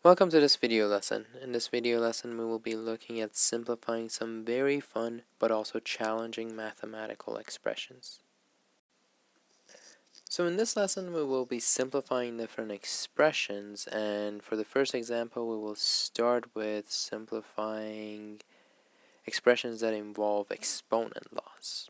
Welcome to this video lesson. In this video lesson, we will be looking at simplifying some very fun but also challenging mathematical expressions. So in this lesson, we will be simplifying different expressions, and for the first example, we will start with simplifying expressions that involve exponent laws.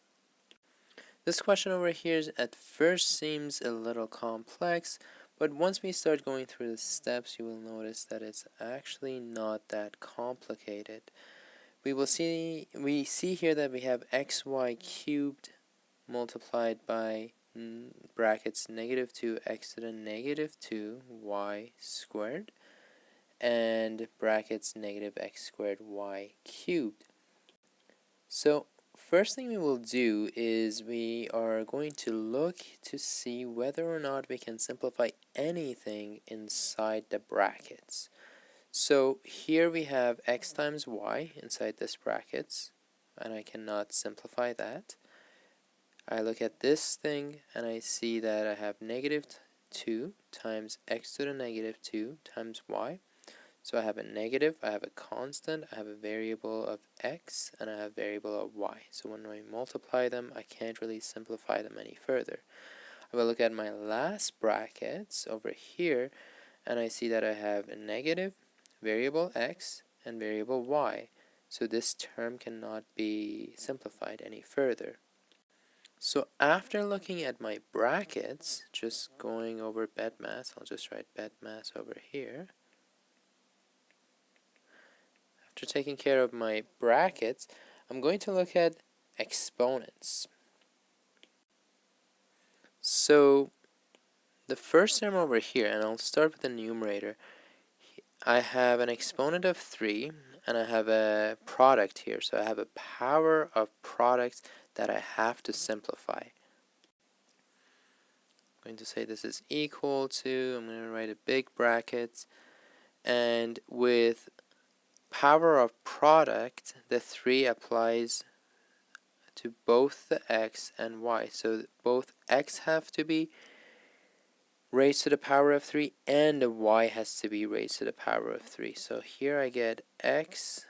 This question over here at first seems a little complex, but once we start going through the steps, you will notice that it's actually not that complicated. We see here that we have xy cubed multiplied by brackets negative 2x to the negative 2y squared and brackets negative x squared y cubed. So first thing we will do is we are going to look to see whether or not we can simplify anything inside the brackets. So here we have x times y inside this brackets, and I cannot simplify that. I look at this thing and I see that I have negative 2 times x to the negative 2 times y. So I have a negative, I have a constant, I have a variable of x, and I have a variable of y. So when I multiply them, I can't really simplify them any further. I will look at my last brackets over here, and I see that I have a negative, variable x, and variable y. So this term cannot be simplified any further. So after looking at my brackets, just going over bedmass, I'll just write bedmass over here. After taking care of my brackets, I'm going to look at exponents. So the first term over here, and I'll start with the numerator, I have an exponent of 3, and I have a product here. So I have a power of products that I have to simplify. I'm going to say this is equal to, I'm going to write a big bracket, and with power of product, the 3 applies to both the x and y. So both x have to be raised to the power of 3 and the y has to be raised to the power of 3. So here I get x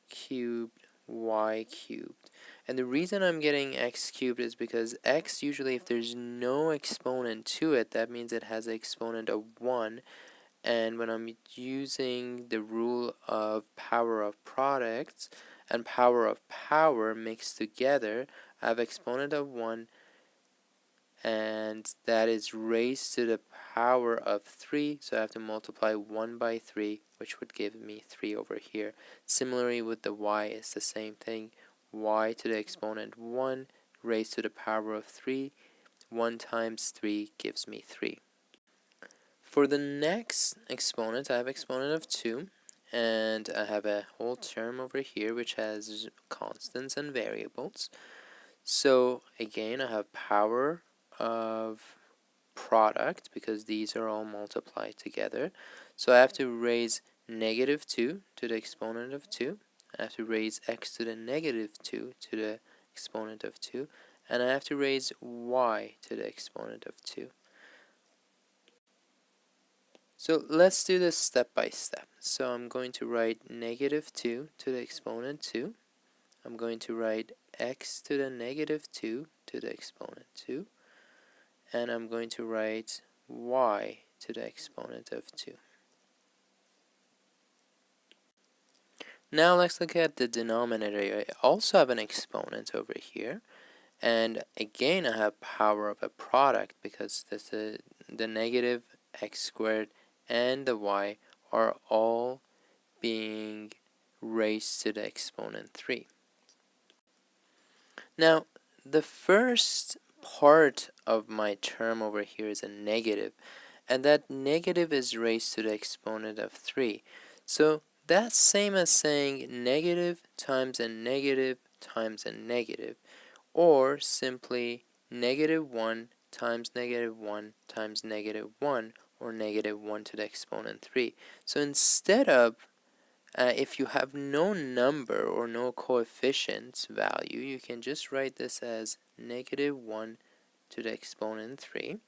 cubed, y cubed. And the reason I'm getting x cubed is because x, usually if there's no exponent to it, that means it has an exponent of 1. And when I'm using the rule of power of products and power of power mixed together, I have exponent of 1, and that is raised to the power of 3, so I have to multiply 1 by 3, which would give me 3 over here. Similarly with the y, it's the same thing. Y to the exponent 1 raised to the power of 3, 1 times 3 gives me 3. For the next exponent, I have exponent of 2, and I have a whole term over here which has constants and variables. So again, I have power of product because these are all multiplied together. So I have to raise negative 2 to the exponent of 2. I have to raise x to the negative 2 to the exponent of 2. And I have to raise y to the exponent of 2. So let's do this step by step. So I'm going to write negative 2 to the exponent 2. I'm going to write x to the negative 2 to the exponent 2. And I'm going to write y to the exponent of 2. Now let's look at the denominator. I also have an exponent over here. And again, I have power of a product because the negative x squared and the y are all being raised to the exponent 3. Now, the first part of my term over here is a negative, and that negative is raised to the exponent of 3. So that's same as saying negative times a negative times a negative, or simply negative 1 times negative 1 times negative 1, or negative 1 to the exponent 3. So instead of, if you have no number or no coefficient value, you can just write this as negative 1 to the exponent 3.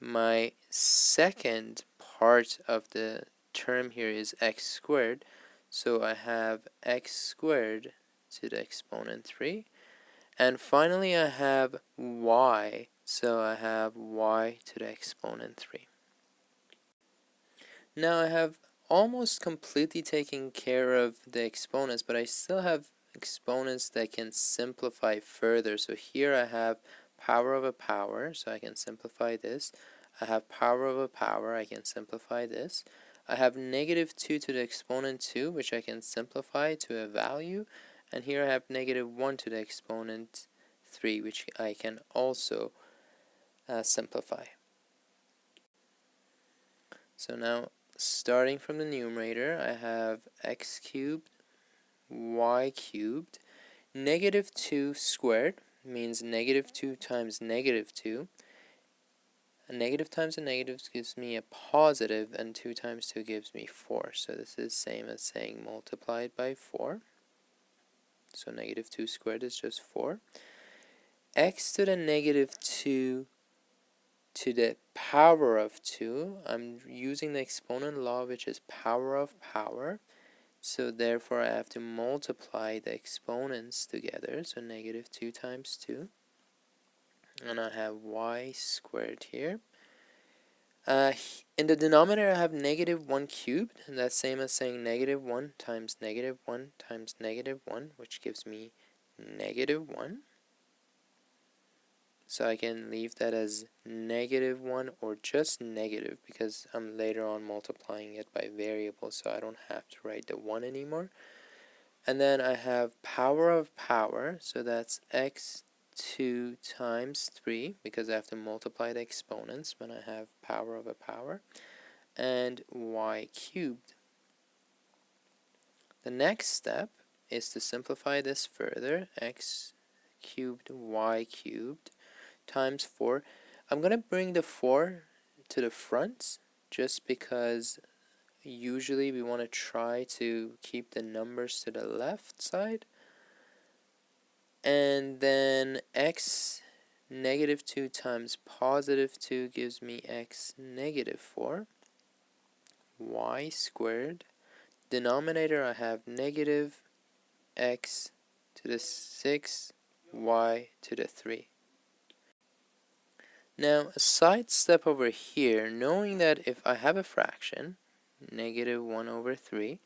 My second part of the term here is x squared, so I have x squared to the exponent 3. And finally I have y, so I have y to the exponent 3. Now I have almost completely taken care of the exponents, but I still have exponents that can simplify further. So here I have power of a power, so I can simplify this. I have power of a power, I can simplify this. I have negative 2 to the exponent 2, which I can simplify to a value. And here I have negative 1 to the exponent 3, which I can also simplify. So now, starting from the numerator, I have x cubed, y cubed. Negative 2 squared means negative 2 times negative 2. A negative times a negative gives me a positive, and 2 times 2 gives me 4. So this is same as saying multiplied by 4. So negative 2 squared is just 4. X to the negative 2 to the power of 2. I'm using the exponent law, which is power of power. So therefore I have to multiply the exponents together. So negative 2 times 2. And I have y squared here. In the denominator I have negative 1 cubed. And that's same as saying negative 1 times negative 1 times negative 1, which gives me negative 1. So I can leave that as negative 1 or just negative, because I'm later on multiplying it by variables, so I don't have to write the 1 anymore. And then I have power of power, so that's x2 times 3, because I have to multiply the exponents when I have power of a power, and y cubed. The next step is to simplify this further. X cubed, y cubed times 4. I'm going to bring the 4 to the front just because usually we want to try to keep the numbers to the left side. And then x negative 2 times positive 2 gives me x negative 4. Y squared. Denominator I have negative x to the 6, y to the 3. Now, a side step over here, knowing that if I have a fraction, negative 1 over 3,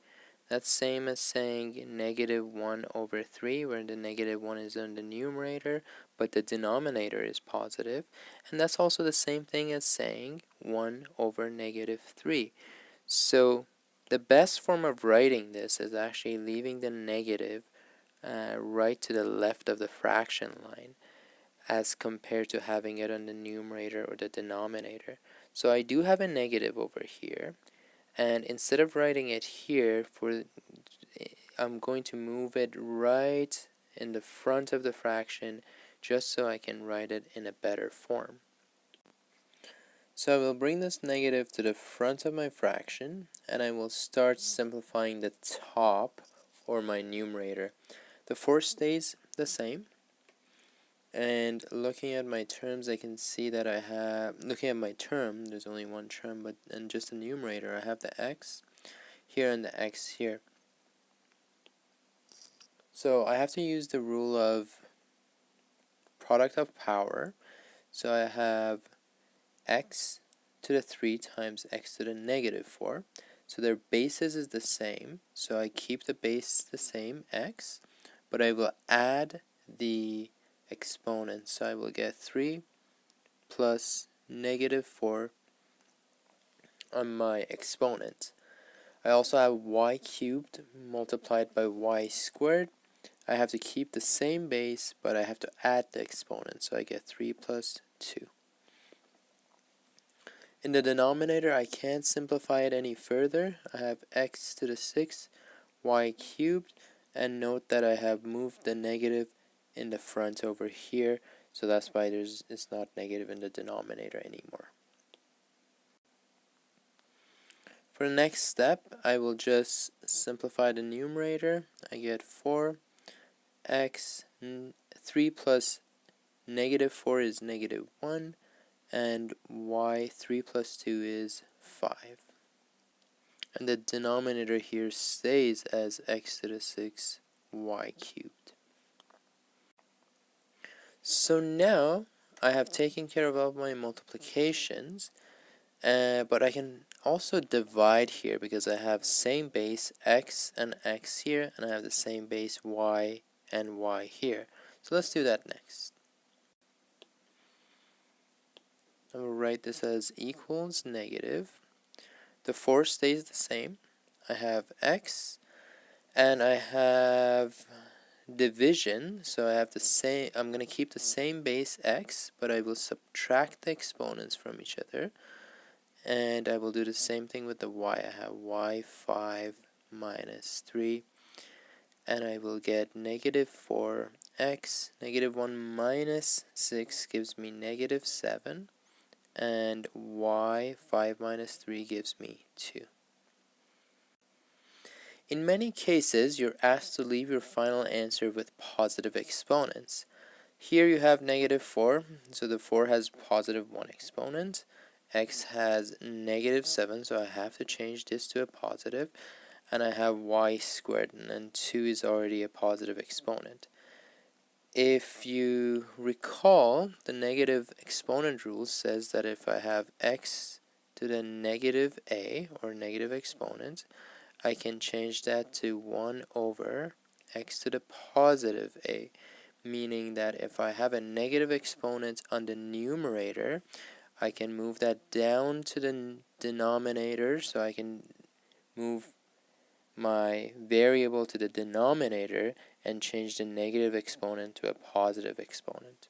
that's same as saying negative 1 over 3, where the negative 1 is in the numerator, but the denominator is positive. And that's also the same thing as saying 1 over negative 3. So, the best form of writing this is actually leaving the negative right to the left of the fraction line, as compared to having it on the numerator or the denominator. So I do have a negative over here, and instead of writing it here, I'm going to move it right in the front of the fraction just so I can write it in a better form. So I will bring this negative to the front of my fraction, and I will start simplifying the top, or my numerator. The 4 stays the same. And looking at my terms, I can see that I have, looking at my term, there's only one term, but in just the numerator, I have the x here and the x here. So I have to use the rule of product of power. So I have x to the 3 times x to the negative 4. So their bases is the same. So I keep the base the same, x, but I will add the exponent. So I will get 3 plus negative 4 on my exponent. I also have y cubed multiplied by y squared. I have to keep the same base, but I have to add the exponent. So I get 3 plus 2. In the denominator, I can't simplify it any further. I have x to the 6, y cubed, and note that I have moved the negative in the front over here, so that's why it's not negative in the denominator anymore. For the next step, I will just simplify the numerator. I get 4, x, 3 plus negative 4 is negative 1, and y 3 plus 2 is 5. and the denominator here stays as x to the 6 y cubed. So now I have taken care of all my multiplications, but I can also divide here because I have same base x and x here, and I have the same base y and y here. So let's do that next. I will write this as equals negative. The 4 stays the same. I have x, and I have division, so I have the same. I'm going to keep the same base x, but I will subtract the exponents from each other, and I will do the same thing with the y. I have y5 minus 3, and I will get negative 4x. Negative 1 minus 6 gives me negative 7, and y5 minus 3 gives me 2. In many cases, you're asked to leave your final answer with positive exponents. Here you have negative 4, so the 4 has positive 1 exponent. X has negative 7, so I have to change this to a positive. And I have y squared, and then 2 is already a positive exponent. If you recall, the negative exponent rule says that if I have x to the negative a, or negative exponent, I can change that to 1 over x to the positive a, meaning that if I have a negative exponent on the numerator, I can move that down to the denominator, so I can move my variable to the denominator and change the negative exponent to a positive exponent.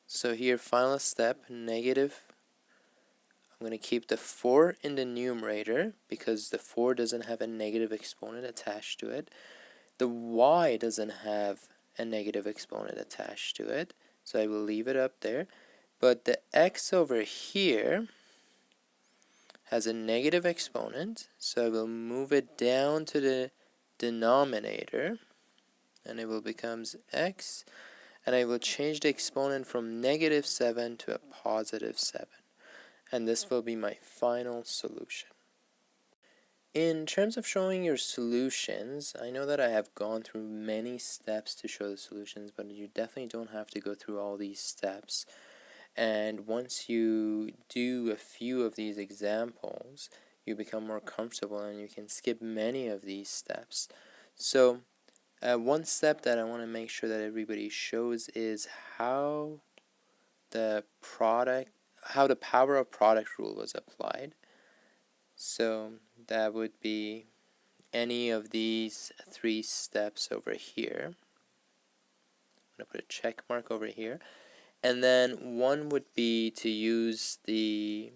So here, final step, negative. I'm going to keep the 4 in the numerator because the 4 doesn't have a negative exponent attached to it. The y doesn't have a negative exponent attached to it, so I will leave it up there. But the x over here has a negative exponent, so I will move it down to the denominator, and it will become x, and I will change the exponent from negative 7 to a positive 7. And this will be my final solution. In terms of showing your solutions, I know that I have gone through many steps to show the solutions, but you definitely don't have to go through all these steps. And once you do a few of these examples, you become more comfortable and you can skip many of these steps. So one step that I want to make sure that everybody shows is how the power of product rule was applied. So that would be any of these 3 steps over here. I'm going to put a check mark over here. And then one would be to use the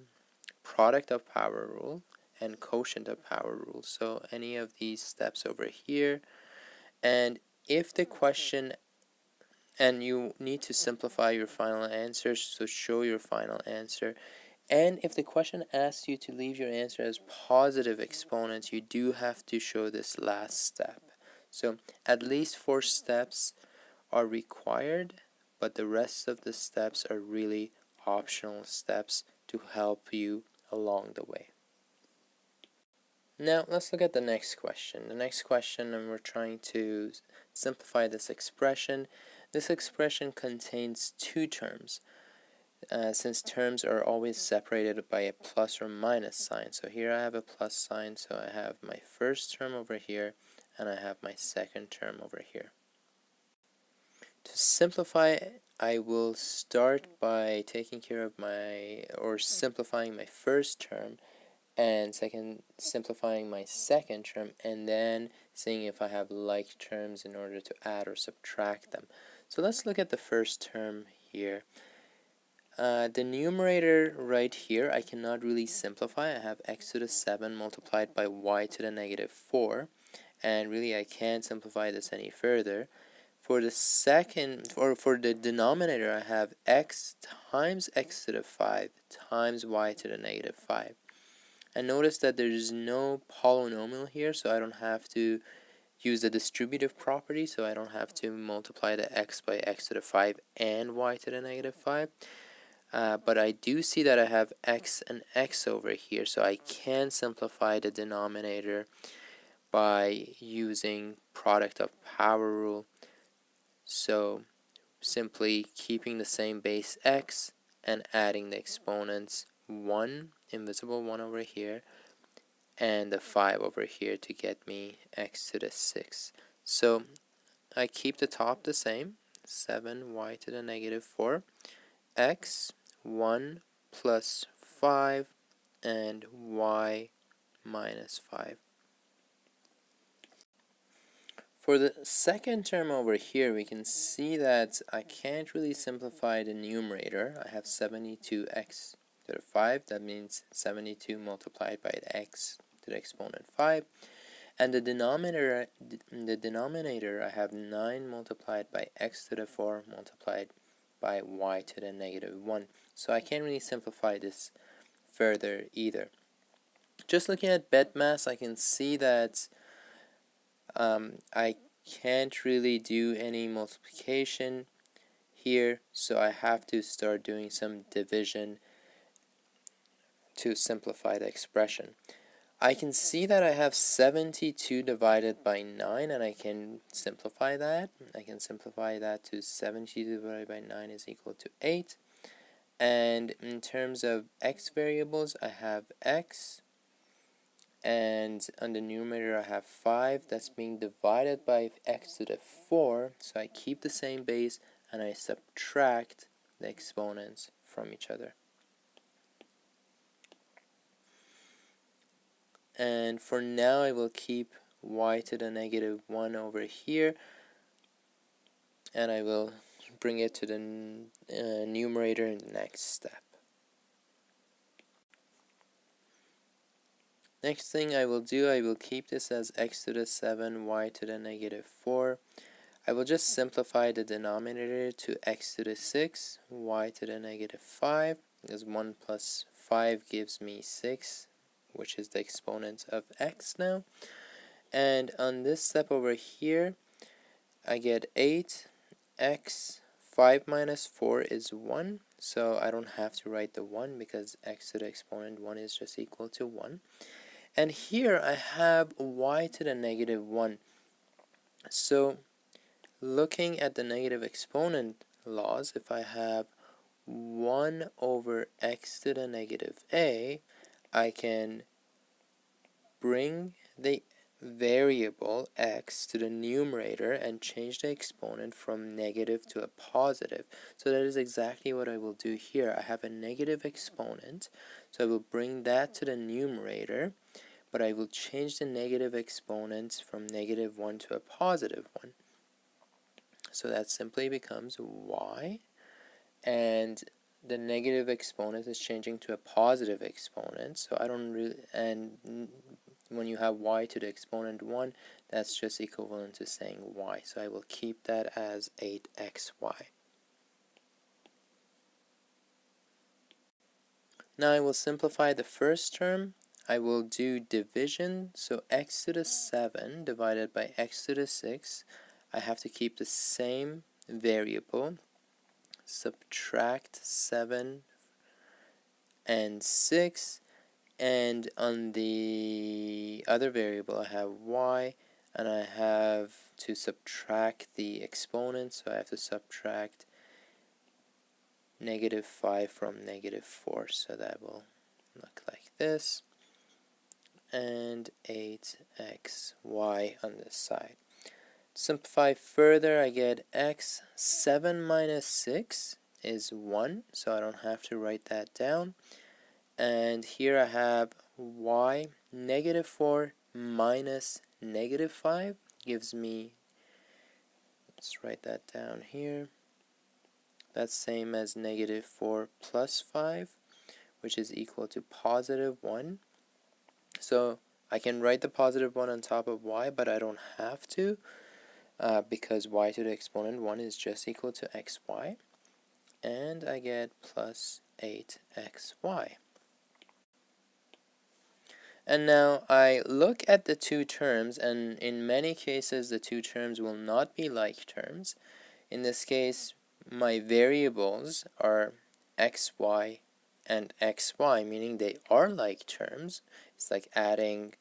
product of power rule and quotient of power rule. So any of these steps over here. And if the question, and you need to simplify your final answer, so show your final answer. And if the question asks you to leave your answer as positive exponents, you do have to show this last step. So at least 4 steps are required, but the rest of the steps are really optional steps to help you along the way. Now let's look at the next question. The next question, and we're trying to simplify this expression. This expression contains 2 terms. Since terms are always separated by a plus or minus sign. So here I have a plus sign, so I have my first term over here, and I have my second term over here. To simplify, I will start by taking care of simplifying my first term, and simplifying my second term, and then seeing if I have like terms in order to add or subtract them. So let's look at the first term here. The numerator right here, I cannot really simplify. I have x to the 7 multiplied by y to the negative 4, and really I can't simplify this any further. For the denominator, I have x times x to the 5 times y to the negative 5. And notice that there is no polynomial here, so I don't have to use the distributive property, so I don't have to multiply the x by x to the 5 and y to the negative 5. but I do see that I have x and x over here, so I can simplify the denominator by using product of power rule. So simply keeping the same base x and adding the exponents 1, invisible 1 over here, and the 5 over here to get me x to the 6. So I keep the top the same, 7y to the negative 4, x, 1 plus 5, and y minus 5. For the second term over here, we can see that I can't really simplify the numerator. I have 72x to the 5. That means 72 multiplied by x to the exponent 5. And the denominator, I have 9 multiplied by x to the 4 multiplied by y to the negative 1. So I can't really simplify this further either. Just looking at BEDMAS, I can see that I can't really do any multiplication here, so I have to start doing some division to simplify the expression. I can see that I have 72 divided by 9, and I can simplify that. I can simplify that to 72 divided by 9 is equal to 8. And in terms of x variables, I have x, and on the numerator I have 5. That's being divided by x to the 4, so I keep the same base and I subtract the exponents from each other. And for now I will keep y to the negative 1 over here, and I will bring it to the numerator in the next step. Next thing I will do, I will keep this as x to the 7, y to the negative 4. I will just simplify the denominator to x to the 6, y to the negative 5, because 1 plus 5 gives me 6, which is the exponent of x now. And on this step over here, I get 8x, 5 minus 4 is 1, so I don't have to write the 1 because x to the exponent 1 is just equal to 1. And here I have y to the negative 1. So looking at the negative exponent laws, if I have 1 over x to the negative a, I can bring the variable x to the numerator and change the exponent from negative to a positive. So that is exactly what I will do here. I have a negative exponent, so I will bring that to the numerator, but I will change the negative exponent from negative 1 to a positive 1. So that simply becomes y, and the negative exponent is changing to a positive exponent, so I don't really, and when you have y to the exponent 1, that's just equivalent to saying y, so I will keep that as 8xy. Now I will simplify the first term. I will do division, so x to the 7 divided by x to the 6. I have to keep the same variable, subtract 7 and 6, and on the other variable I have y, and I have to subtract the exponent, so I have to subtract negative 5 from negative 4, so that will look like this, and 8xy on this side. Simplify further, I get x, 7 minus 6 is 1, so I don't have to write that down. And here I have y, negative 4 minus negative 5 gives me, let's write that down here, that's same as negative 4 plus 5, which is equal to positive 1. So I can write the positive 1 on top of y, but I don't have to, because y to the exponent 1 is just equal to xy, and I get plus 8xy. And now I look at the two terms, and in many cases the two terms will not be like terms. In this case, my variables are xy and xy, meaning they are like terms. It's like adding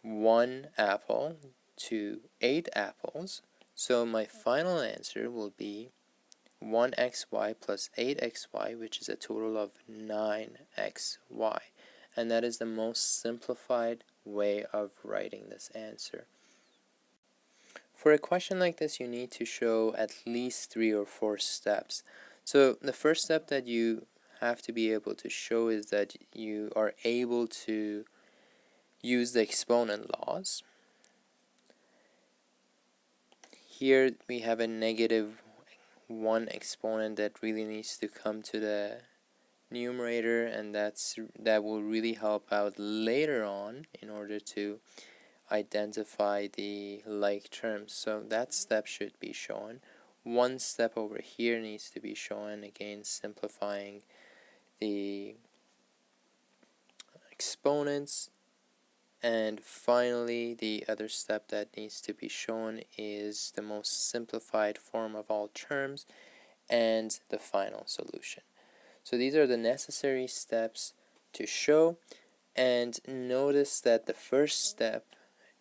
1 apple to 8 apples. So my final answer will be 1xy plus 8xy, which is a total of 9xy. And that is the most simplified way of writing this answer. For a question like this, you need to show at least 3 or 4 steps. So the first step that you have to be able to show is that you are able to use the exponent laws. Here we have a -1 exponent that really needs to come to the numerator, and that will really help out later on in order to identify the like terms. So that step should be shown. One step over here needs to be shown, again simplifying the exponents. And finally, the other step that needs to be shown is the most simplified form of all terms and the final solution. So these are the necessary steps to show, and notice that the first step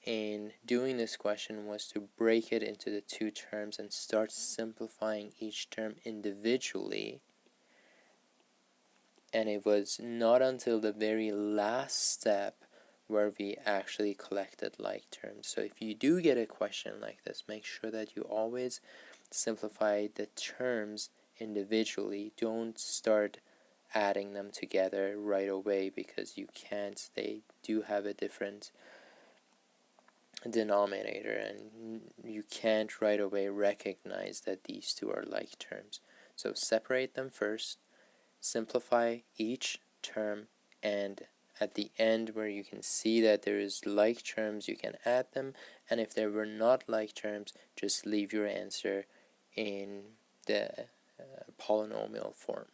in doing this question was to break it into the 2 terms and start simplifying each term individually. And it was not until the very last step where we actually collected like terms. So if you do get a question like this, make sure that you always simplify the terms individually. Don't start adding them together right away, because you can't. They do have a different denominator, and you can't right away recognize that these two are like terms. So separate them first, simplify each term, and at the end where you can see that there is like terms, you can add them, and if there were not like terms, just leave your answer in the polynomial form.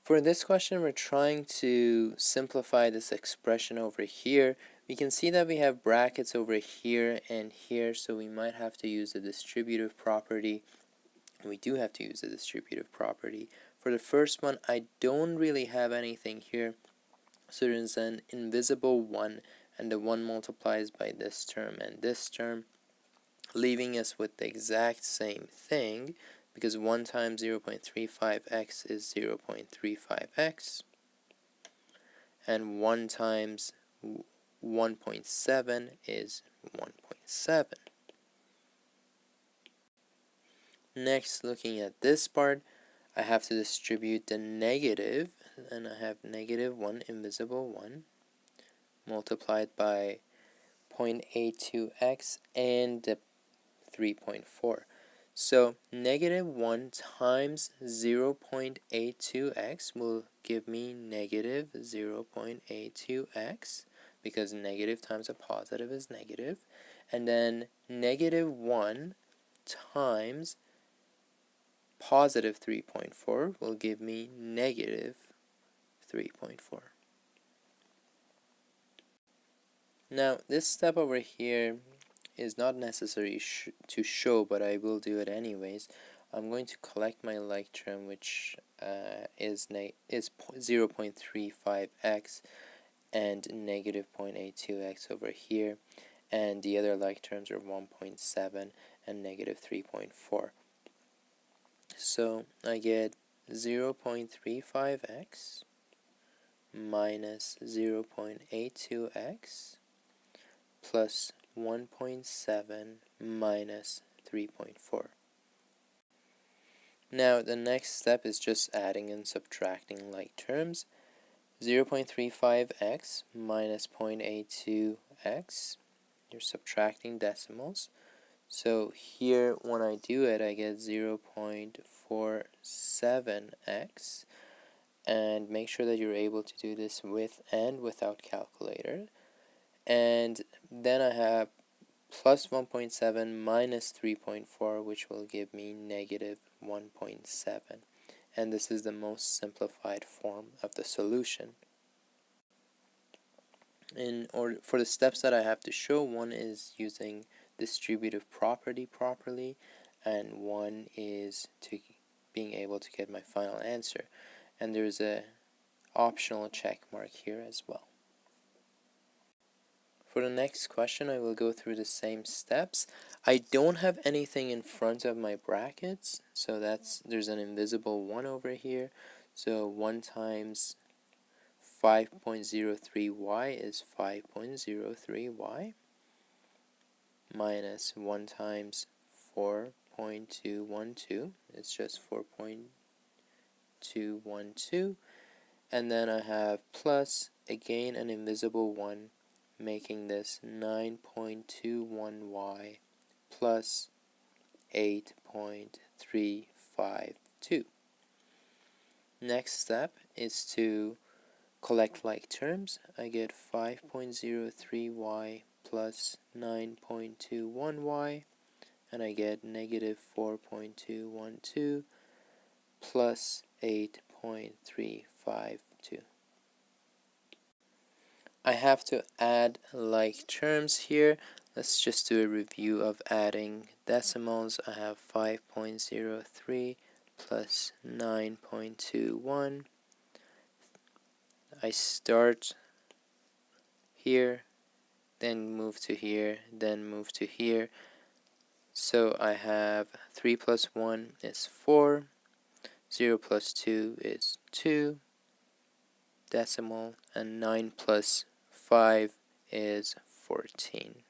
For this question, we're trying to simplify this expression over here. We can see that we have brackets over here and here, so we might have to use the distributive property. We do have to use the distributive property. For the first one, I don't really have anything here, so there's an invisible 1, and the 1 multiplies by this term and this term, leaving us with the exact same thing, because 1 times 0.35x is 0.35x, and 1 times 1.7 is 1.7. Next, looking at this part, I have to distribute the negative, and I have -1 invisible 1 multiplied by 0.82x and the 3.4. So -1 times 0.82x will give me -0.82x, because negative times a positive is negative, and then -1 times positive 3.4 will give me -3.4. Now this step over here is not necessary to show, but I will do it anyways. I'm going to collect my like term, which is 0.35x and -0.82x over here, and the other like terms are 1.7 and -3.4. So I get 0.35x minus 0.82x plus 1.7 minus 3.4. Now the next step is just adding and subtracting like terms. 0.35x minus 0.82x, you're subtracting decimals. So here when I do it, I get 0.47x, and make sure that you're able to do this with and without calculator. And then I have plus 1.7 minus 3.4, which will give me -1.7. And this is the most simplified form of the solution. In order for the steps that I have to show, one is using distributive property properly, and one is to being able to get my final answer. And there's a optional check mark here as well. For the next question, I will go through the same steps. I don't have anything in front of my brackets, so there's an invisible 1 over here. So 1 times 5.03y is 5.03y minus 1 times 4.212 is just 4.212, and then I have plus, again, an invisible 1, making this 9.21y plus 8.352. Next step is to collect like terms. I get 5.03y plus 9.21y, and I get negative 4.212 plus 8.352. I have to add like terms here. Let's just do a review of adding decimals. I have 5.03 plus 9.21. I start here, then move to here, then move to here. So I have 3 plus 1 is 4, 0 plus 2 is 2 decimal, and 9 plus 5 is 14.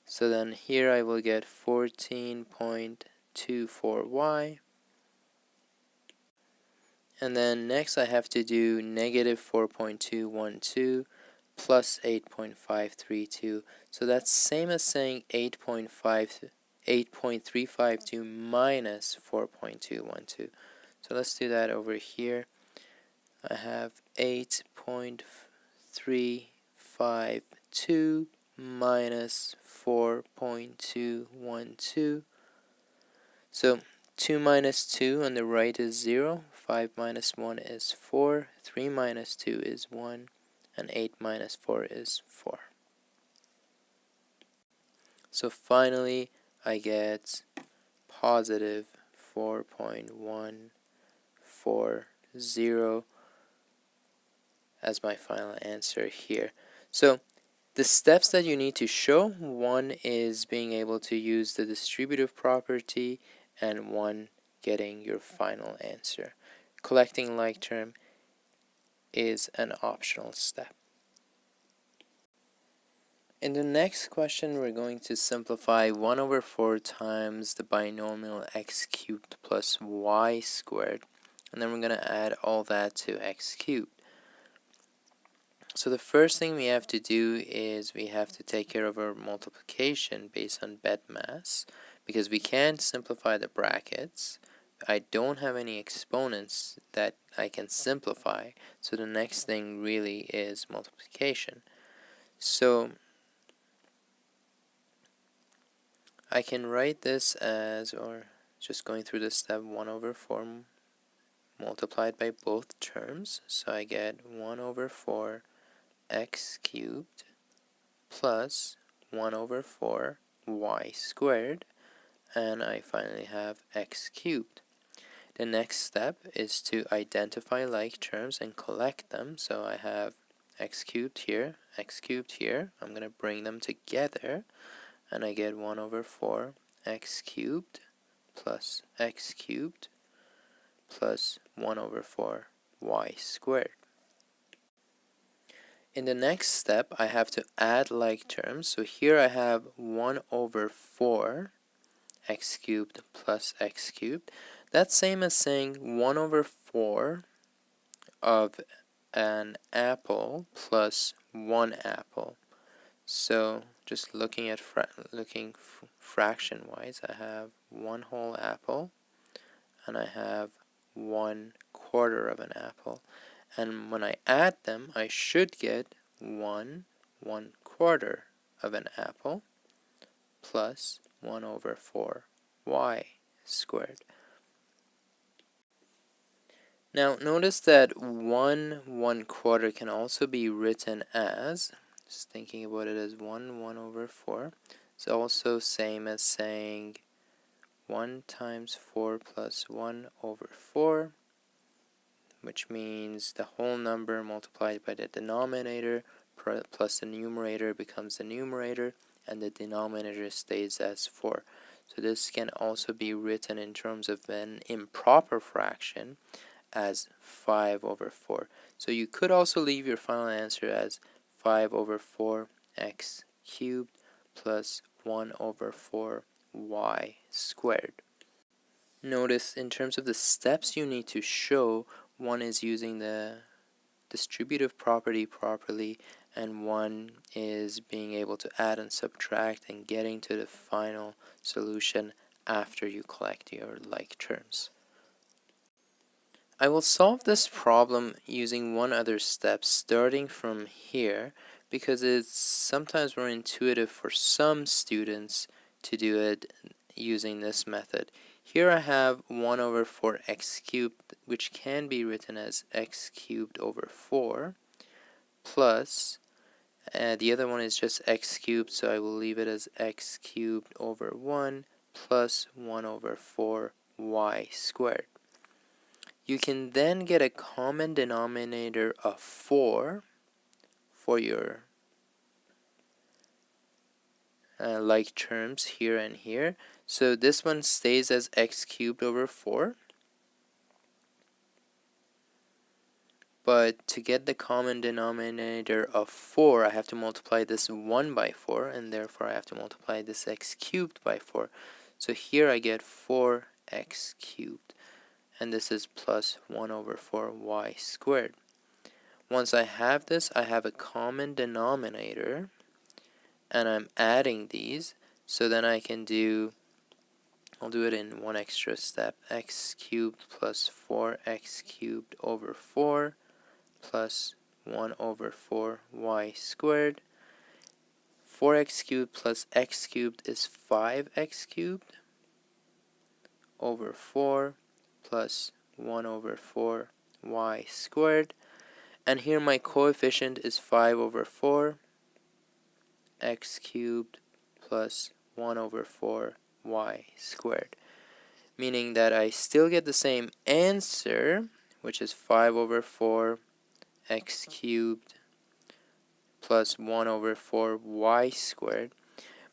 So then here I will get 14.24y. And then next I have to do negative 4.212 plus 8.532. So that's same as saying 8.352 minus 4.212. So let's do that over here. I have 8.352 minus 4.212. So 2 minus 2 on the right is 0, 5 minus 1 is 4, 3 minus 2 is 1, and 8 minus 4 is 4. So finally I get positive 4.140 as my final answer here. So the steps that you need to show, one is being able to use the distributive property, and one getting your final answer. Collecting like term is an optional step. In the next question, we're going to simplify 1 over 4 times the binomial x cubed plus y squared, and then we're going to add all that to x cubed. So the first thing we have to do is we have to take care of our multiplication based on BEDMAS, because we can't simplify the brackets. I don't have any exponents that I can simplify, so the next thing really is multiplication. So I can write this as, or just going through the step, 1 over 4 multiplied by both terms. So I get 1 over 4 x cubed plus 1 over 4 y squared, and I finally have x cubed. The next step is to identify like terms and collect them. So I have x cubed here, x cubed here. I'm going to bring them together, and I get 1 over 4 x cubed plus x cubed plus 1 over 4 y squared. In the next step, I have to add like terms. So here I have 1 over 4 x cubed plus x cubed. That's same as saying 1 over 4 of an apple plus 1 apple. So just looking at fraction wise, I have 1 whole apple, and I have 1/4 of an apple. And when I add them, I should get 1/1/4 of an apple plus 1 over 4 y squared. Now notice that 1/1/4 can also be written as, Just thinking about it as 1 over 4. It's also same as saying 1 times 4 plus 1 over 4, which means the whole number multiplied by the denominator plus the numerator becomes the numerator, and the denominator stays as 4. So this can also be written in terms of an improper fraction as 5 over 4. So you could also leave your final answer as 5 over 4 x cubed plus 1 over 4 y squared. Notice in terms of the steps you need to show, one is using the distributive property properly, and one is being able to add and subtract and getting to the final solution after you collect your like terms. I will solve this problem using one other step starting from here, because it's sometimes more intuitive for some students to do it using this method. Here I have 1 over 4 x cubed, which can be written as x cubed over 4, plus, the other one is just x cubed, so I will leave it as x cubed over 1 plus 1 over 4 y squared. You can then get a common denominator of 4 for your like terms here and here. So this one stays as x cubed over 4. But to get the common denominator of 4, I have to multiply this 1 by 4, and therefore I have to multiply this x cubed by 4. So here I get 4x cubed, and this is plus 1 over 4 y squared. Once I have this, I have a common denominator, and I'm adding these, so then I can I'll do it in one extra step, x cubed plus 4x cubed over 4 plus 1 over 4 y squared. 4x cubed plus x cubed is 5x cubed over 4 plus 1 over 4 y squared. And here my coefficient is 5 over 4 x cubed plus 1 over 4 y squared, meaning that I still get the same answer, which is 5 over 4 x cubed plus 1 over 4 y squared,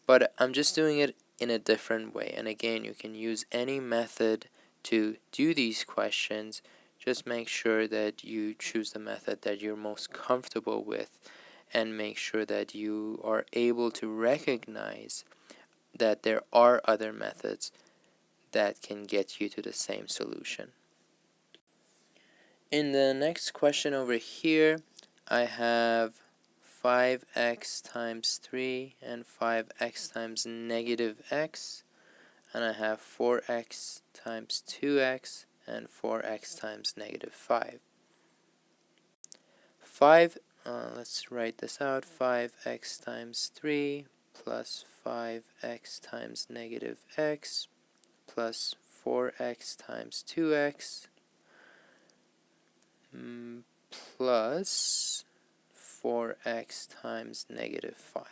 but I'm just doing it in a different way. And again, you can use any method to do these questions. Just make sure that you choose the method that you're most comfortable with, and make sure that you are able to recognize that there are other methods that can get you to the same solution. In the next question over here, I have 5x times 3 and 5x times negative x, and I have 4x times 2x and 4x times negative 5. Let's write this out. 5x times 3 plus 5x times negative x plus 4x times 2x plus 4x times negative 5.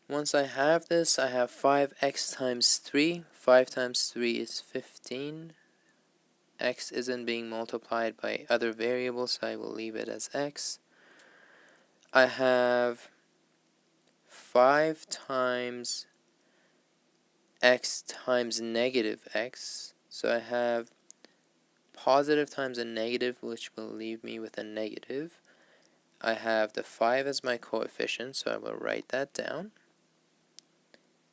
Once I have this, I have 5x times 3. 5 times 3 is 15. X isn't being multiplied by other variables, so I will leave it as x. I have 5 times x times negative x, so I have positive times a negative, which will leave me with a negative. I have the 5 as my coefficient, so I will write that down.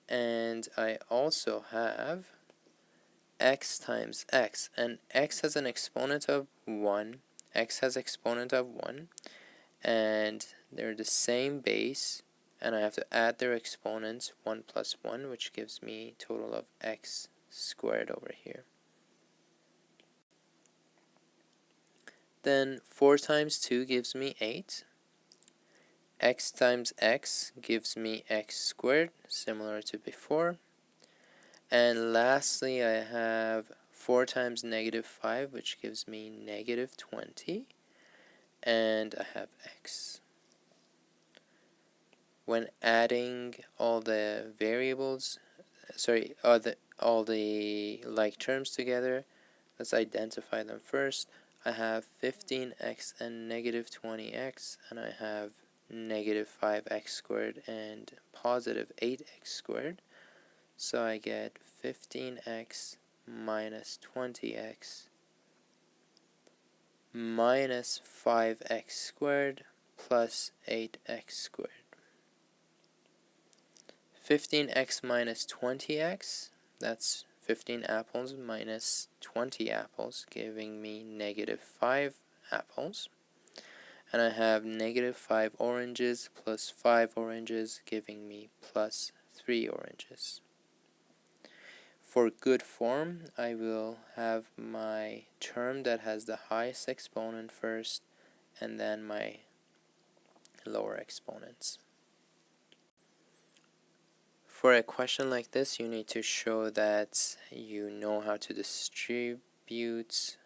And I also have x times x, and x has an exponent of 1, x has exponent of 1, and they're the same base, and I have to add their exponents, 1 plus 1, which gives me a total of x squared over here. Then 4 times 2 gives me 8. X times x gives me x squared, similar to before. And lastly, I have 4 times negative 5, which gives me negative 20. And I have x. when adding all the variables, sorry, all the like terms together, let's identify them first. I have 15x and negative 20x, and I have negative 5x squared and positive 8x squared. So I get 15x minus 20x minus 5x squared plus 8x squared. 15x minus 20x, that's 15 apples minus 20 apples, giving me negative 5 apples. And I have negative 5 oranges plus 5 oranges, giving me plus 3 oranges. For good form, I will have my term that has the highest exponent first, and then my lower exponents. For a question like this, you need to show that you know how to distribute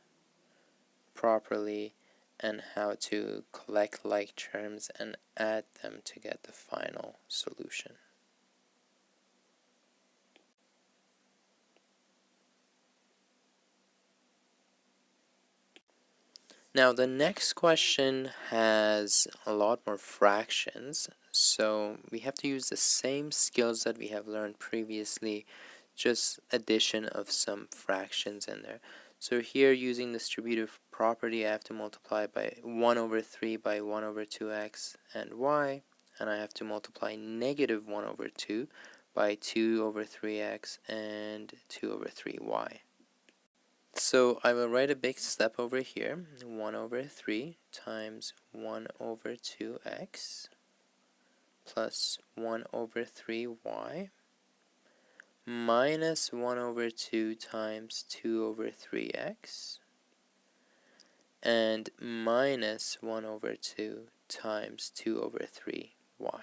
properly and how to collect like terms and add them to get the final solution. Now the next question has a lot more fractions, so we have to use the same skills that we have learned previously, just addition of some fractions in there. So here, using the distributive property, I have to multiply by 1 over 3 by 1 over 2x and y, and I have to multiply negative 1 over 2 by 2 over 3x and 2 over 3y. So I will write a big step over here, 1 over 3 times 1 over 2x plus 1 over 3y minus 1 over 2 times 2 over 3x and minus 1 over 2 times 2 over 3y.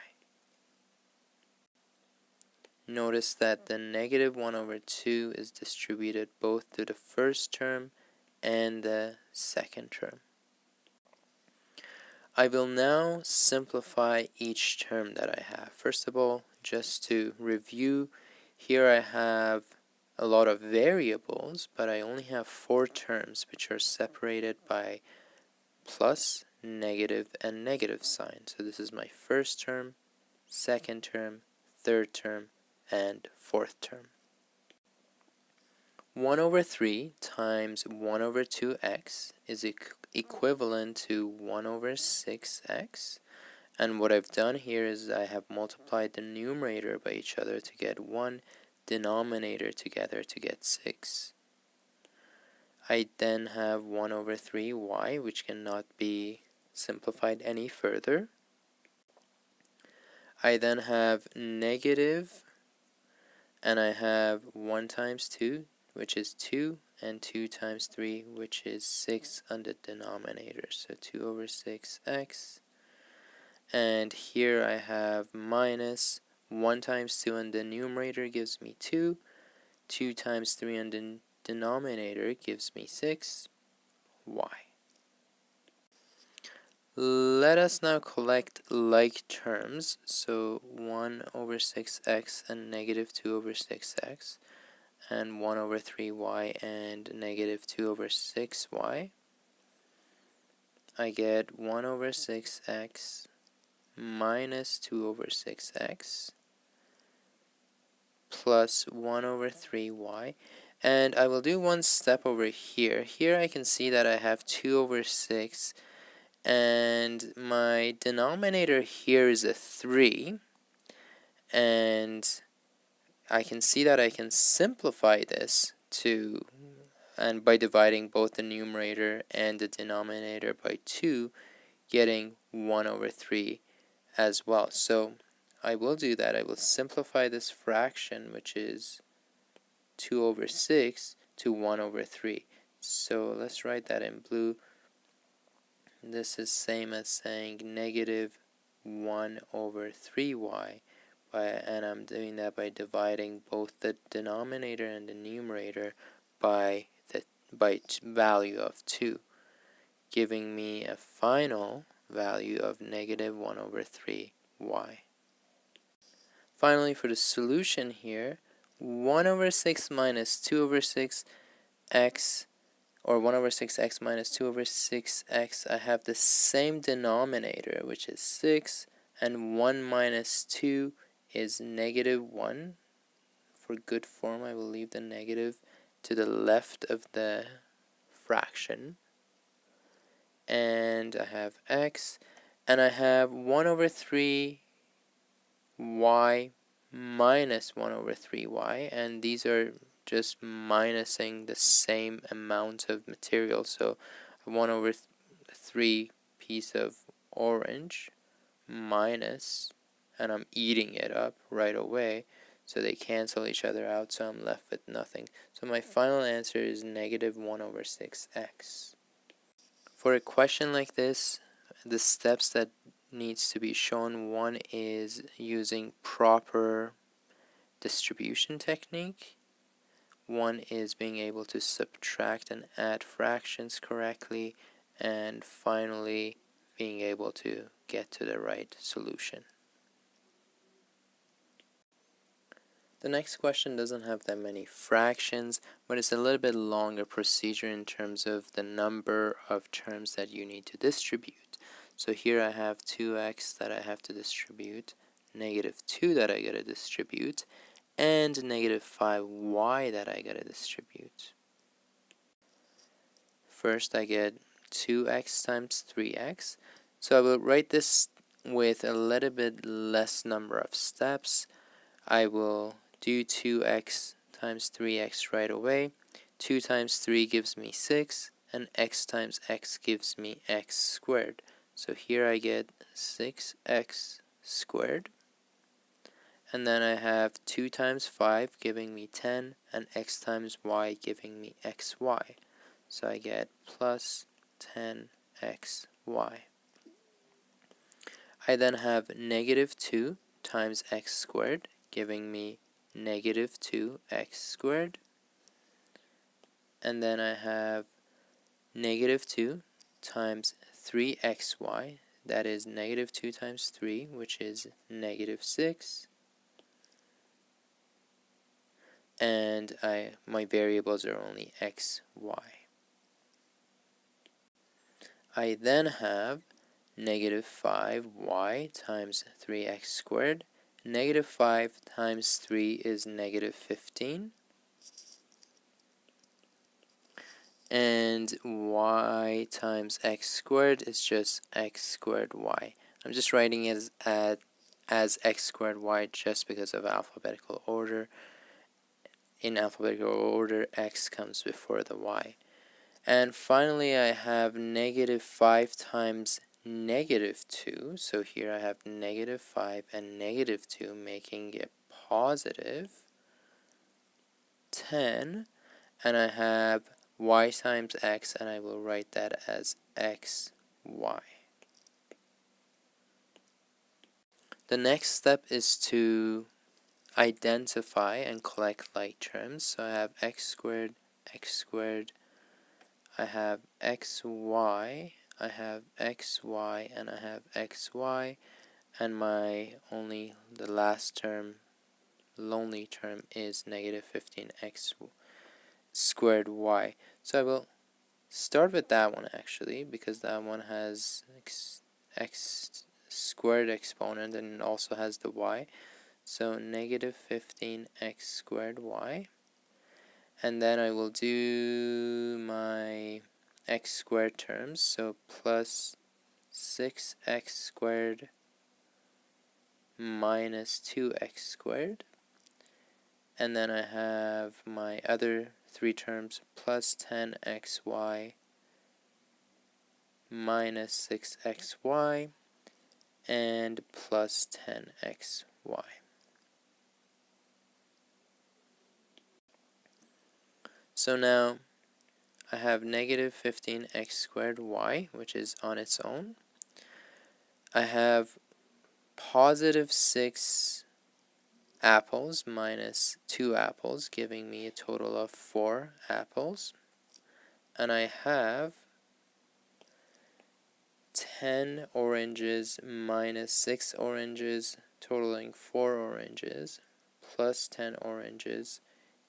Notice that the negative 1 over 2 is distributed both to the first term and the second term. I will now simplify each term that I have. First of all, just to review, here I have a lot of variables, but I only have 4 terms which are separated by plus, negative, and negative sign. So this is my first term, second term, third term, and fourth term. 1 over 3 times 1 over 2x is equivalent to 1 over 6x, and what I've done here is I have multiplied the numerator by each other to get 1, denominator together to get 6. I then have 1 over 3y, which cannot be simplified any further. I then have negative, and I have 1 times 2, which is 2, and 2 times 3, which is 6 on the denominator, so 2 over 6x. And here I have minus 1 times 2 on the numerator gives me 2, 2 times 3 on the denominator gives me 6, y. Let us now collect like terms, so 1 over 6x and negative 2 over 6x, and 1 over 3y and negative 2 over 6y. I get 1 over 6x minus 2 over 6x plus 1 over 3y. And I will do one step over here. Here I can see that I have 2 over 6, and my denominator here is a 3, and I can see that I can simplify this and by dividing both the numerator and the denominator by 2, getting 1 over 3 as well. So I will do that. I will simplify this fraction, which is 2 over 6, to 1 over 3. So let's write that in blue. This is same as saying negative 1 over 3y, and I'm doing that by dividing both the denominator and the numerator by value of 2, giving me a final value of negative 1 over 3y. Finally, for the solution here, 1 over 6 minus 2 over 6x, or 1 over 6x minus 2 over 6x, I have the same denominator, which is 6, and 1 minus 2 is negative 1. For good form, I will leave the negative to the left of the fraction. And I have x, and I have 1 over 3y minus 1 over 3y, and these are just minusing the same amount of material. So 1 over 3 piece of orange minus, and I'm eating it up right away, so they cancel each other out, so I'm left with nothing. So my final answer is negative 1 over 6x. For a question like this, the steps that needs to be shown, one is using proper distribution technique, one is being able to subtract and add fractions correctly, and finally being able to get to the right solution. The next question doesn't have that many fractions, but it's a little bit longer procedure in terms of the number of terms that you need to distribute. So here I have 2x that I have to distribute, negative 2 that I gotta distribute, and negative 5y that I gotta distribute. First I get 2x times 3x, so I will write this with a little bit less number of steps. I will do 2x times 3x right away. 2 times 3 gives me 6, and x times x gives me x squared. So here I get 6x squared. And then I have 2 times 5 giving me 10, and x times y giving me xy. So I get plus 10xy. I then have negative 2 times x squared giving me negative 2x squared, and then I have negative 2 times 3xy, that is negative 2 times 3, which is negative 6, and my variables are only x, y. I then have negative 5y times 3x squared. Negative 5 times 3 is negative 15. And y times x squared is just x squared y. I'm just writing it as x squared y just because of alphabetical order. In alphabetical order, x comes before the y. And finally, I have negative 5 times negative 2. So here I have negative 5 and negative 2, making it positive 10. And I have y times x, and I will write that as xy. The next step is to identify and collect like terms. So I have x squared, I have xy, I have xy, and I have xy, and the last term, lonely term, is negative 15x squared y. So I will start with that one actually, because that one has x squared exponent and it also has the y. So negative 15x squared y. And then I will do my x squared terms, so plus 6x squared minus 2x squared. And then I have my other three terms, plus 10xy minus 6xy and plus 10xy. So now I have negative 15x squared y, which is on its own. I have positive 6 apples minus 2 apples, giving me a total of 4 apples. And I have 10 oranges minus 6 oranges, totaling 4 oranges, plus 10 oranges,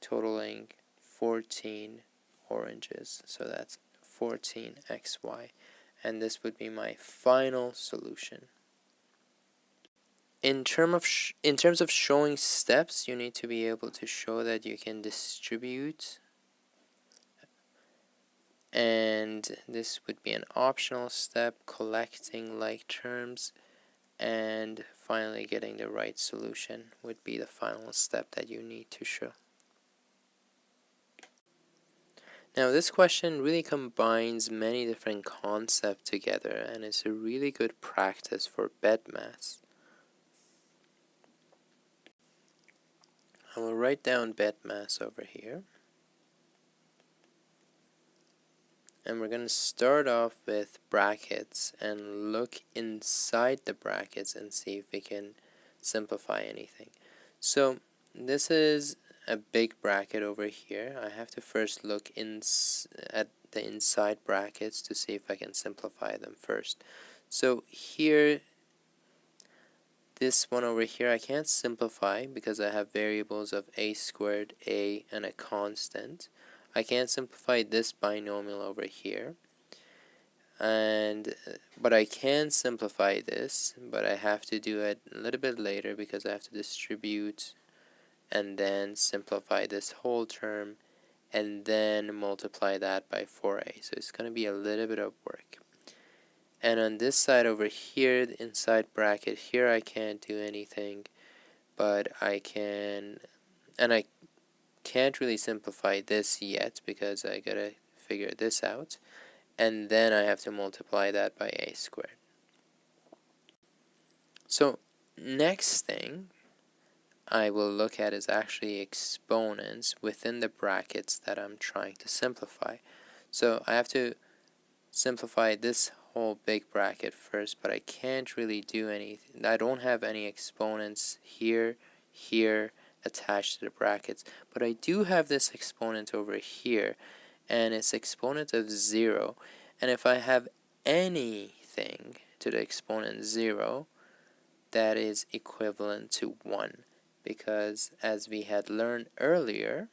totaling 14 oranges. So that's 14xy. And this would be my final solution. In terms of showing steps, you need to be able to show that you can distribute, and this would be an optional step, collecting like terms, and finally getting the right solution would be the final step that you need to show. Now this question really combines many different concepts together, and it's a really good practice for BEDMAS. I will write down BEDMAS over here. And we're going to start off with brackets and look inside the brackets and see if we can simplify anything. So this is a big bracket over here. I have to first look at the inside brackets to see if I can simplify them first. So here, this one over here I can't simplify because I have variables of a squared, a, and a constant. I can't simplify this binomial over here, but I can simplify this, but I have to do it a little bit later because I have to distribute and then simplify this whole term and then multiply that by 4a. So it's going to be a little bit of work. And on this side over here, the inside bracket here, I can't do anything, but I can, and I can't really simplify this yet because I gotta figure this out, and then I have to multiply that by a squared. So next thing I will look at is actually exponents within the brackets that I'm trying to simplify. So I have to simplify this whole big bracket first, but I can't really do anything. I don't have any exponents here, attached to the brackets, but I do have this exponent over here, and it's exponent of 0, and if I have anything to the exponent 0, that is equivalent to 1, because as we had learned earlier,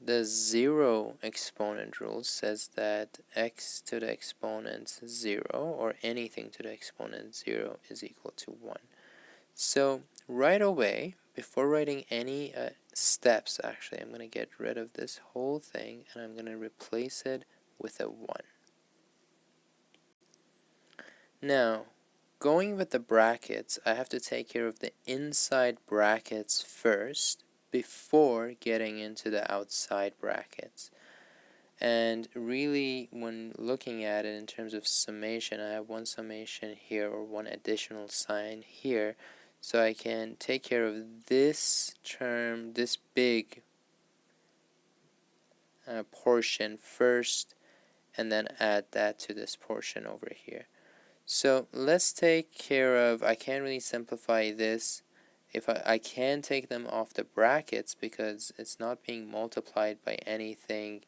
the 0 exponent rule says that x to the exponent 0, or anything to the exponent 0, is equal to 1. So right away, before writing any steps, actually, I'm going to get rid of this whole thing, and I'm going to replace it with a 1. Now, going with the brackets, I have to take care of the inside brackets first before getting into the outside brackets. And really, when looking at it in terms of summation, I have one summation here, or one additional sign here, so I can take care of this term, this big portion first, and then add that to this portion over here. So let's take care of, I can't really simplify this. If I can take them off the brackets because it's not being multiplied by anything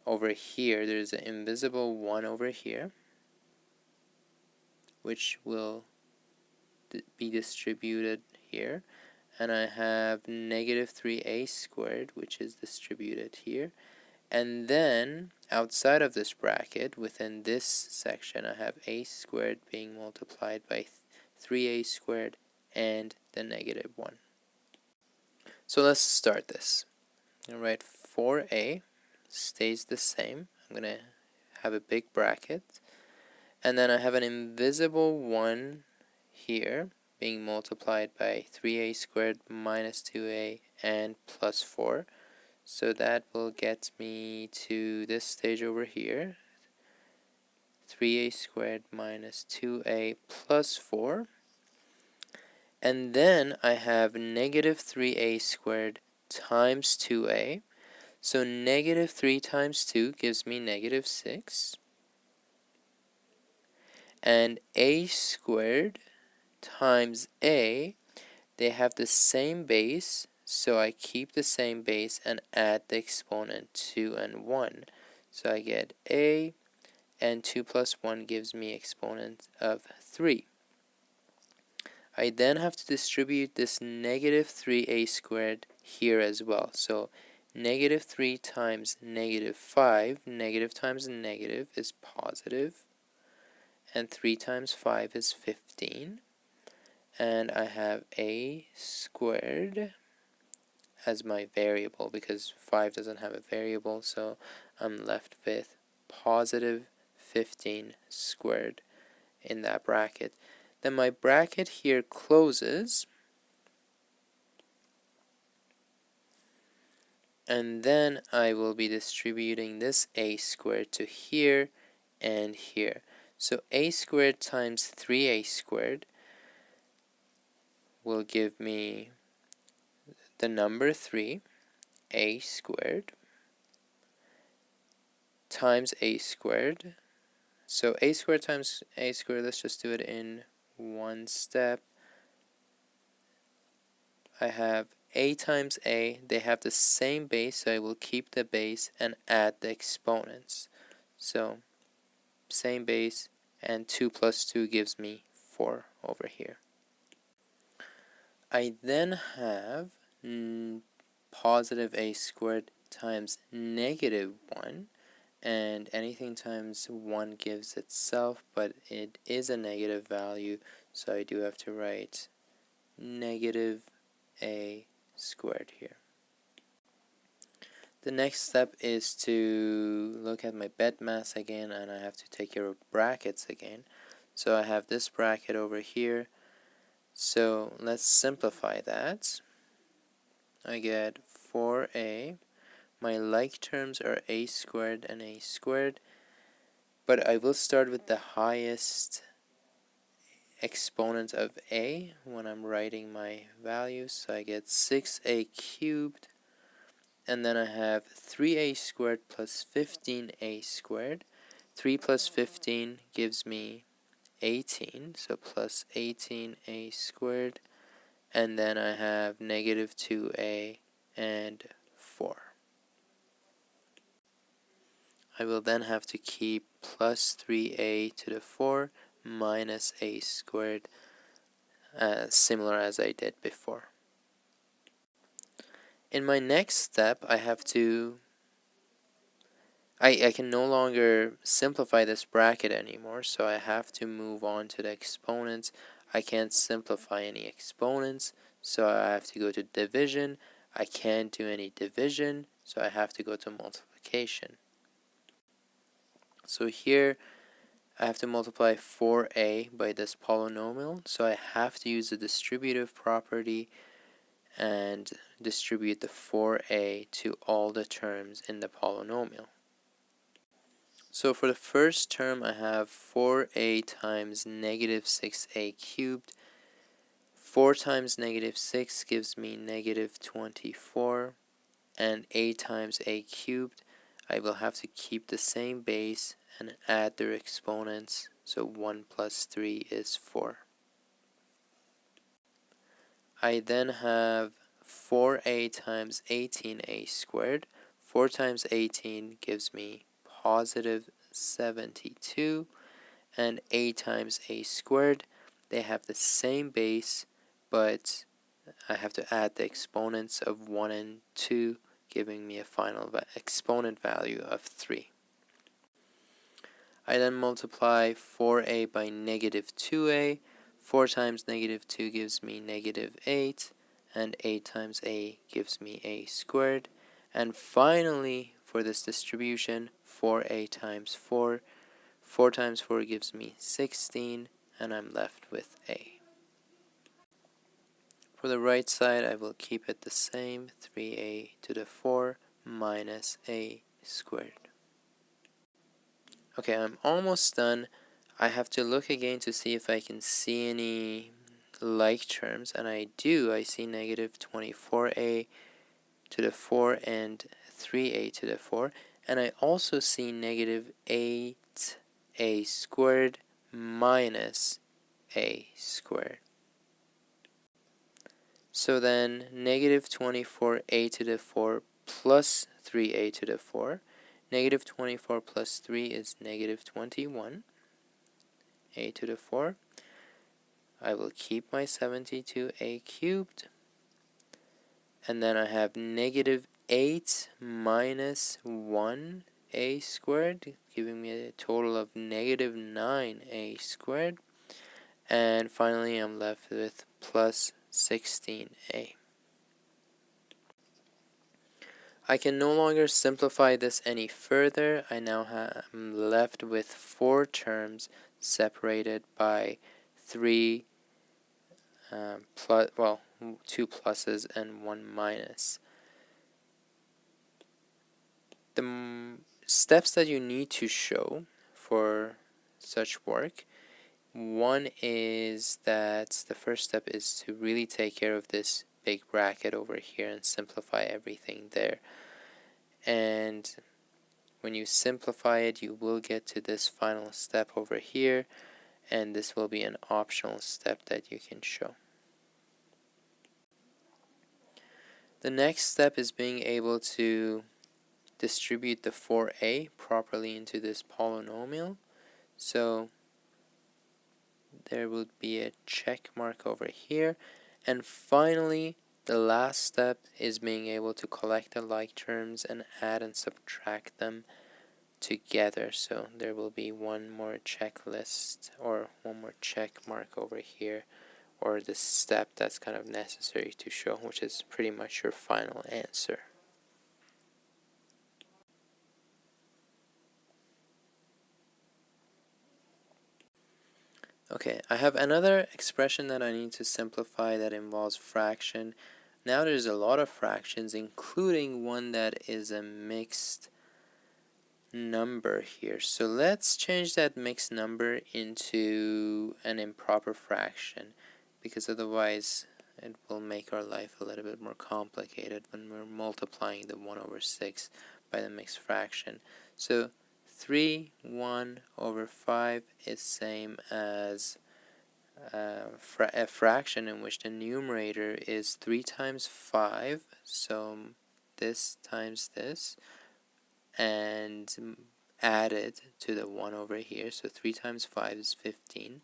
over here. There's an invisible 1 over here, which will be distributed here. And I have negative 3a squared, which is distributed here. And then outside of this bracket, within this section, I have a squared being multiplied by 3a squared and the negative 1. So let's start this. Alright, 4a stays the same. I'm going to have a big bracket. And then I have an invisible 1 here being multiplied by 3a squared minus 2a and plus 4. So that will get me to this stage over here. 3a squared minus 2a plus 4. And then I have negative 3a squared times 2a. So negative 3 times 2 gives me negative 6. And a squared times a, they have the same base, so I keep the same base and add the exponent 2 and 1. So I get a, and 2 plus 1 gives me exponent of 3. I then have to distribute this negative 3a squared here as well. So negative 3 times negative 5, negative times negative is positive, and 3 times 5 is 15. And I have a squared as my variable because 5 doesn't have a variable, so I'm left with positive 15 squared in that bracket. Then my bracket here closes, and then I will be distributing this a squared to here and here. So a squared times 3a squared will give me the number 3, a squared, times a squared. So a squared times a squared, let's just do it in one step. I have a times a, they have the same base, so I will keep the base and add the exponents. So same base, and 2 plus 2 gives me 4 over here. I then have positive a squared times negative 1, and anything times 1 gives itself, but it is a negative value, so I do have to write negative a squared here. The next step is to look at my bed mass again, and I have to take care of brackets again. So I have this bracket over here, so let's simplify that. I get 4a. My like terms are a squared and a squared, but I will start with the highest exponent of a when I'm writing my values. So I get 6a cubed, and then I have 3a squared plus 15a squared. 3 plus 15 gives me 18, so plus 18a squared, and then I have negative 2a and 4. I will then have to keep plus 3a to the 4 minus a squared, similar as I did before. In my next step, I have to I can no longer simplify this bracket anymore, so I have to move on to the exponents. I can't simplify any exponents, so I have to go to division. I can't do any division, so I have to go to multiplication. So here I have to multiply 4a by this polynomial, so I have to use the distributive property and distribute the 4a to all the terms in the polynomial. So for the first term, I have 4a times negative 6a cubed. 4 times negative 6 gives me negative 24, and a times a cubed, I will have to keep the same base and add their exponents, so 1 plus 3 is 4. I then have 4a times 18a squared. 4 times 18 gives me positive 72, and a times a squared, they have the same base, but I have to add the exponents of 1 and 2, giving me a final exponent value of 3. I then multiply 4a by negative 2a. 4 times negative 2 gives me negative 8, and 8 times a gives me a squared. And finally, for this distribution, 4a times 4. 4 times 4 gives me 16, and I'm left with a. For the right side, I will keep it the same, 3a to the 4 minus a squared. Okay, I'm almost done. I have to look again to see if I can see any like terms, and I do. I see negative 24a to the 4 and 3a to the 4, and I also see negative 8a squared minus a squared. So then negative 24a to the 4 plus 3a to the 4. Negative 24 plus 3 is negative 21. A to the 4. I will keep my 72a cubed, and then I have negative 8 minus 1a squared, giving me a total of negative 9a squared, and finally I'm left with plus 16a. I can no longer simplify this any further. I now am left with 4 terms separated by 3 2 pluses and 1 minus. The steps that you need to show for such work, one is that the first step is to really take care of this big bracket over here and simplify everything there. And when you simplify it, you will get to this final step over here, and this will be an optional step that you can show. The next step is being able to distribute the 4a properly into this polynomial. So there would be a check mark over here. And finally, the last step is being able to collect the like terms and add and subtract them together. So there will be one more checklist or one more check mark over here, or the step that's kind of necessary to show, which is pretty much your final answer. Okay, I have another expression that I need to simplify that involves fraction. Now there's a lot of fractions, including one that is a mixed number here. So let's change that mixed number into an improper fraction, because otherwise it will make our life a little bit more complicated when we're multiplying the 1 over 6 by the mixed fraction. So 3, 1 over 5 is same as a fraction in which the numerator is 3 times 5, so this times this, and added to the 1 over here. So 3 times 5 is 15,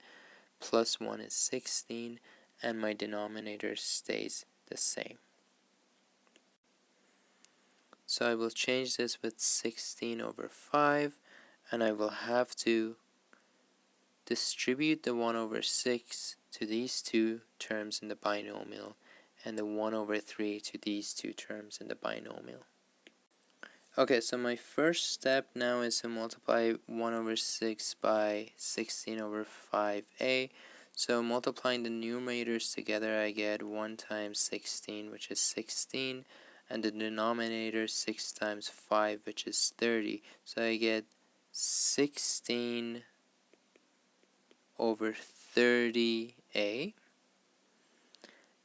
plus 1 is 16, and my denominator stays the same. So I will change this with 16 over 5, and I will have to distribute the 1 over 6 to these two terms in the binomial, and the 1 over 3 to these two terms in the binomial. Okay, so my first step now is to multiply 1 over 6 by 16 over 5a. So multiplying the numerators together, I get 1 times 16, which is 16, and the denominator 6 times 5, which is 30. So I get 16 over 30a.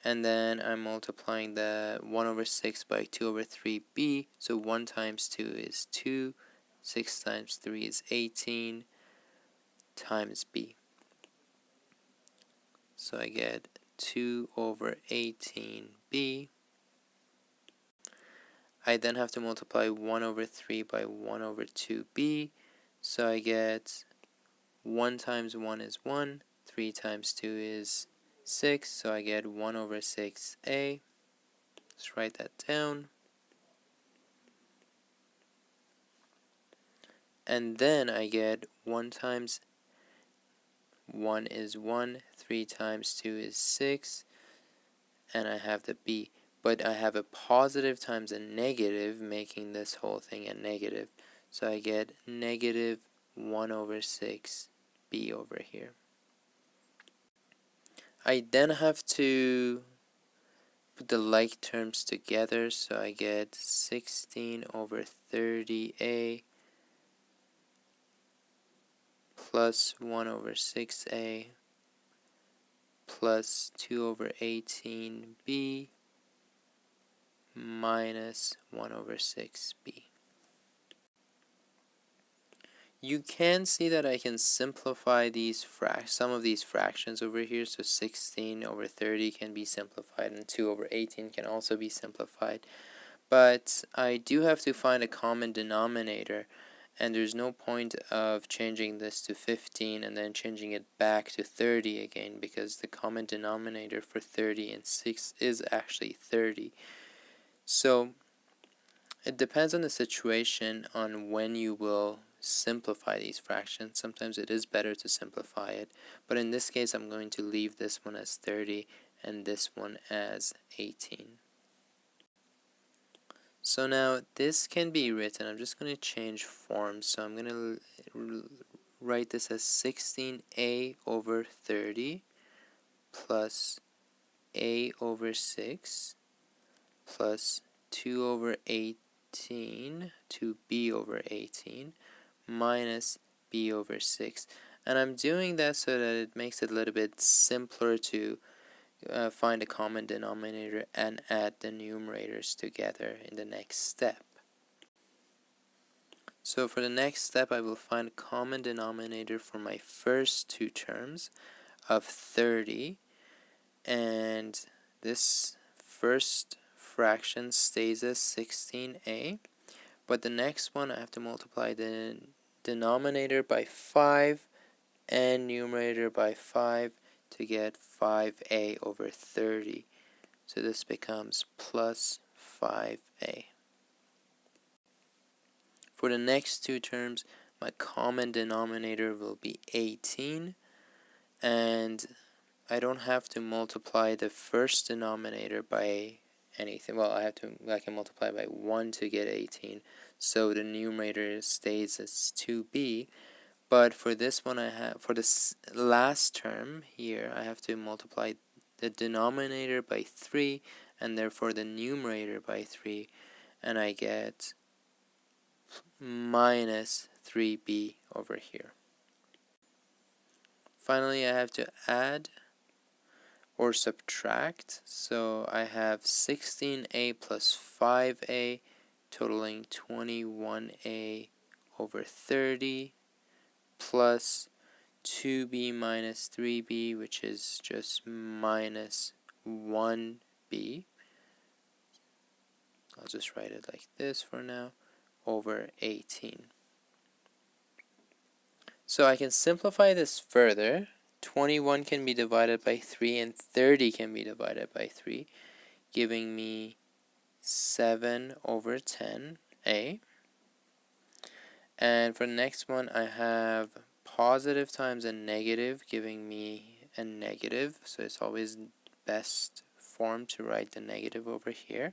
And then I'm multiplying the 1 over 6 by 2 over 3b. So 1 times 2 is 2. 6 times 3 is 18 times b. So I get 2 over 18b. I then have to multiply 1 over 3 by 1 over 2b. So I get 1 times 1 is 1. 3 times 2 is 6, so I get 1 over 6a. Let's write that down. And then I get 1 times 1 is 1, 3 times 2 is 6, and I have the b. But I have a positive times a negative, making this whole thing a negative. So I get negative 1 over 6b over here. I then have to put the like terms together, so I get 16 over 30a plus 1 over 6a plus 2 over 18b minus 1 over 6b. You can see that I can simplify these some of these fractions over here. So 16 over 30 can be simplified, and 2 over 18 can also be simplified. But I do have to find a common denominator, and there's no point of changing this to 15 and then changing it back to 30 again, because the common denominator for 30 and 6 is actually 30. So it depends on the situation on when you will simplify these fractions. Sometimes it is better to simplify it, but in this case I'm going to leave this one as 30 and this one as 18. So now this can be written, I'm just going to change form, so I'm going to write this as 16a over 30 plus a over 6 plus 2 over 18 to b over 18 minus b over 6. And I'm doing that so that it makes it a little bit simpler to find a common denominator and add the numerators together in the next step. So for the next step, I will find a common denominator for my first two terms of 30, and this first fraction stays as 16a, but the next one I have to multiply the denominator by 5 and numerator by 5 to get 5a over 30. So this becomes plus 5a. For the next two terms, my common denominator will be 18, and I don't have to multiply the first denominator by anything. Well, I can multiply by 1 to get 18, so the numerator stays as 2b. But for this one, for this last term here, I have to multiply the denominator by 3 and therefore the numerator by 3, and I get minus 3b over here. Finally, I have to add or subtract, so I have 16a plus 5a totaling 21a over 30 plus 2b minus 3b, which is just minus 1b. I'll just write it like this for now, over 18. So I can simplify this further. 21 can be divided by 3 and 30 can be divided by 3, giving me 7 over 10a. And for the next one, I have positive times a negative, giving me a negative. So it's always best form to write the negative over here.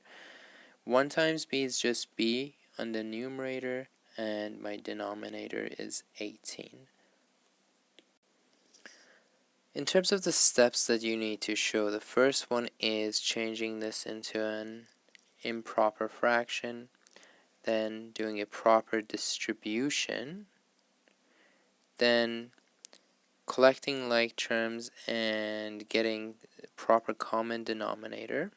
1 times b is just b on the numerator, and my denominator is 18. In terms of the steps that you need to show, the first one is changing this into an improper fraction, then doing a proper distribution, then collecting like terms and getting proper common denominator,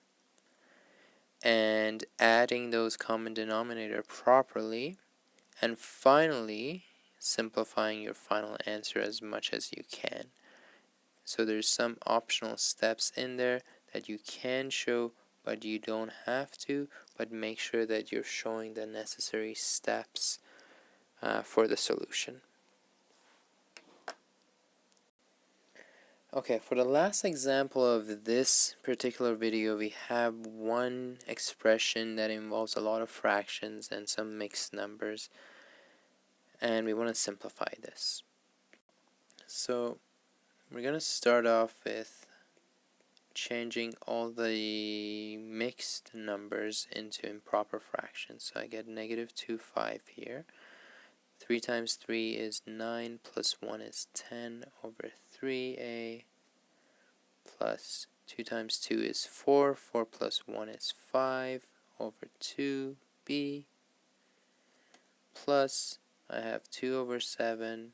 and adding those common denominator properly, and finally simplifying your final answer as much as you can. So there's some optional steps in there that you can show, but you don't have to, but make sure that you're showing the necessary steps for the solution. Okay, for the last example of this particular video, we have one expression that involves a lot of fractions and some mixed numbers, and we want to simplify this. So we're going to start off with changing all the mixed numbers into improper fractions. So I get negative 2, 5 here. 3 times 3 is 9, plus 1 is 10 over 3a, plus 2 times 2 is 4, 4 plus 1 is 5 over 2b, plus I have 2 over 7,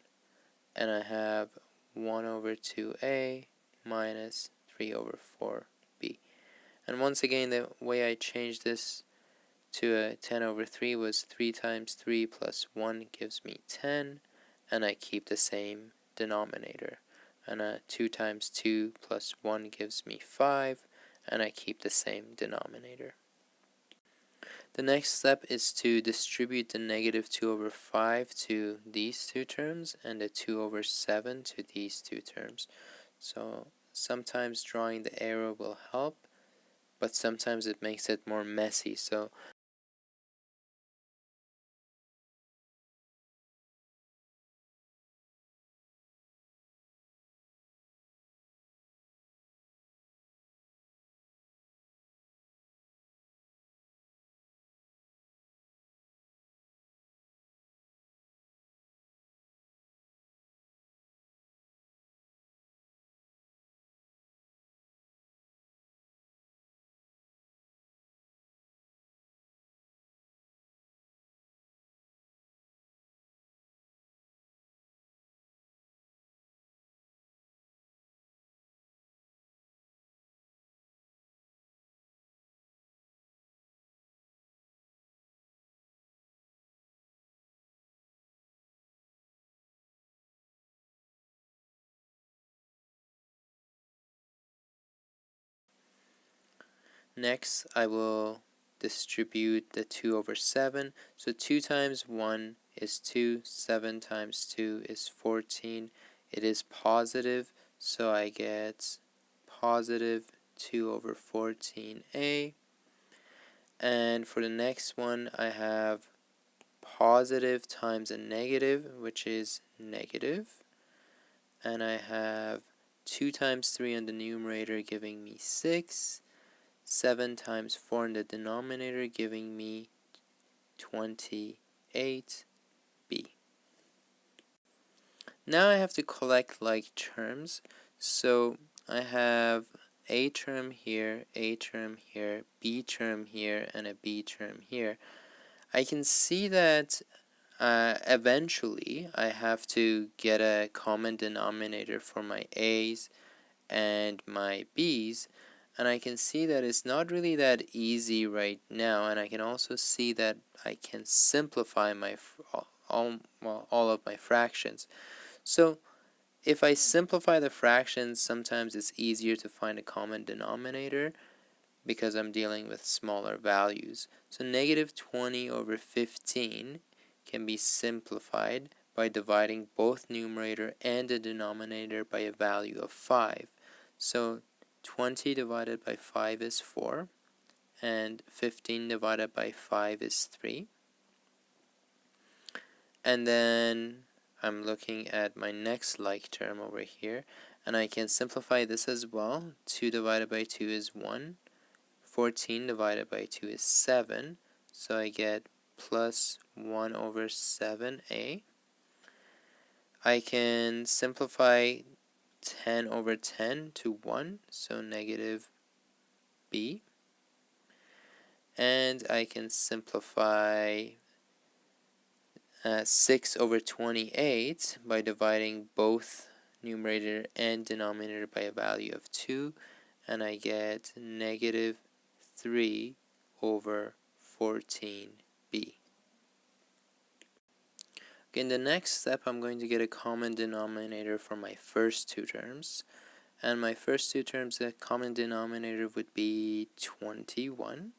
and I have 1 over 2a minus 3 over 4b. And once again, the way I changed this to a 10 over 3 was 3 times 3 plus 1 gives me 10, and I keep the same denominator. And 2 times 2 plus 1 gives me 5, and I keep the same denominator. The next step is to distribute the negative 2 over 5 to these two terms and the 2 over 7 to these two terms. So sometimes drawing the arrow will help, but sometimes it makes it more messy. So next I will distribute the 2 over 7. So 2 times 1 is 2, 7 times 2 is 14. It is positive, so I get positive 2 over 14a. And for the next one, I have positive times a negative, which is negative. And I have 2 times 3 on the numerator giving me 6. 7 times 4 in the denominator giving me 28b. Now I have to collect like terms. So I have a term here, a term here, b term here, and a b term here. I can see that eventually I have to get a common denominator for my a's and my b's, and I can see that it's not really that easy right now, and I can also see that I can simplify my all of my fractions. So if I simplify the fractions, sometimes it's easier to find a common denominator because I'm dealing with smaller values. So negative 20 over 15 can be simplified by dividing both numerator and the denominator by a value of 5. So 20 divided by 5 is 4, and 15 divided by 5 is 3. And then I'm looking at my next like term over here, and I can simplify this as well. 2 divided by 2 is 1. 14 divided by 2 is 7, so I get plus 1 over 7a. I can simplify 10 over 10 to 1, so negative b. And I can simplify 6 over 28 by dividing both numerator and denominator by a value of 2, and I get negative 3 over 14b. Okay, in the next step, I'm going to get a common denominator for my first two terms. And my first two terms, the common denominator would be 21.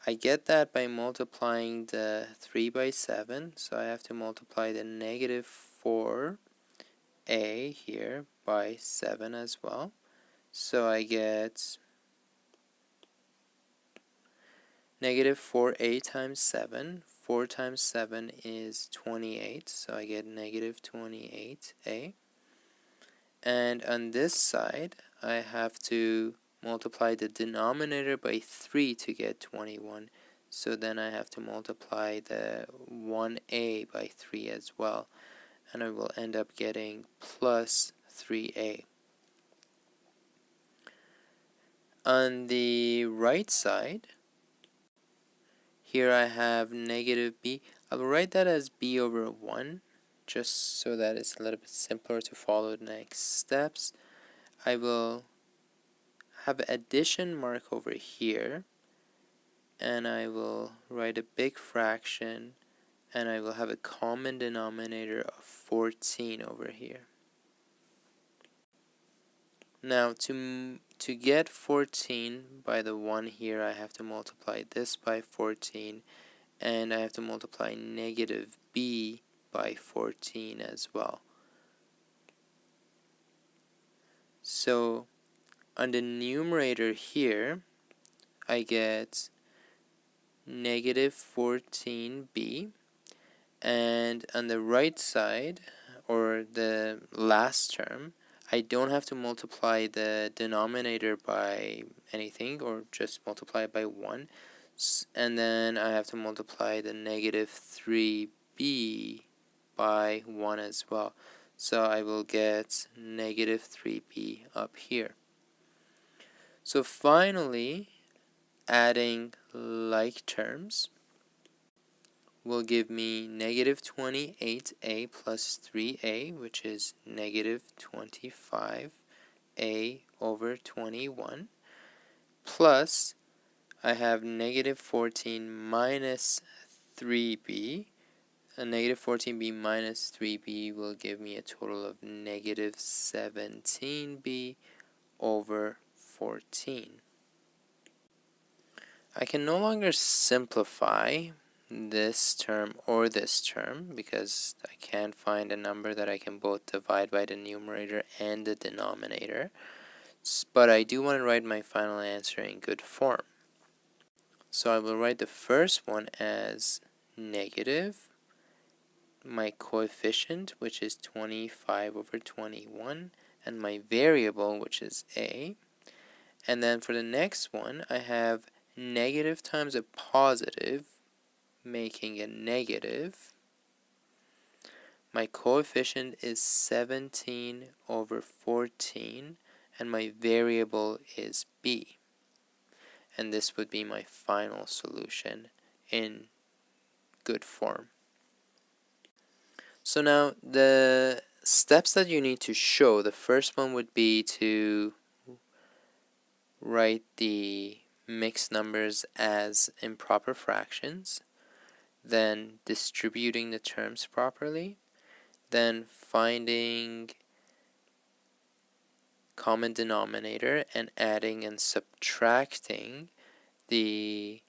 I get that by multiplying the 3 by 7, so I have to multiply the negative 4a here by 7 as well. So I get negative 4a times 7. 4 times 7 is 28, so I get negative 28a. And on this side, I have to multiply the denominator by 3 to get 21. So then I have to multiply the 1a by 3 as well. And I will end up getting plus 3a. On the right side, here I have negative b. I will write that as b over 1, just so that it's a little bit simpler to follow the next steps. I will have an addition mark over here, and I will write a big fraction, and I will have a common denominator of 14 over here. Now to get 14 by the 1 here, I have to multiply this by 14, and I have to multiply negative b by 14 as well. So on the numerator here, I get negative 14b, and on the right side, or the last term, I don't have to multiply the denominator by anything, or just multiply it by 1, and then I have to multiply the negative 3b by 1 as well. So I will get negative 3b up here. So finally, adding like terms will give me negative 28a plus 3a, which is negative 25a over 21, plus I have negative 14 minus 3b. A negative 14b minus 3b will give me a total of negative 17b over 14. I can no longer simplify this term or this term because I can't find a number that I can both divide by the numerator and the denominator, but I do want to write my final answer in good form. So I will write the first one as negative, my coefficient, which is 25 over 21, and my variable, which is a. And then for the next one, I have negative times a positive, making a negative. My coefficient is 17 over 14, and my variable is b. And this would be my final solution in good form. So now the steps that you need to show, the first one would be to write the mixed numbers as improper fractions, then distributing the terms properly, then finding common denominator and adding and subtracting the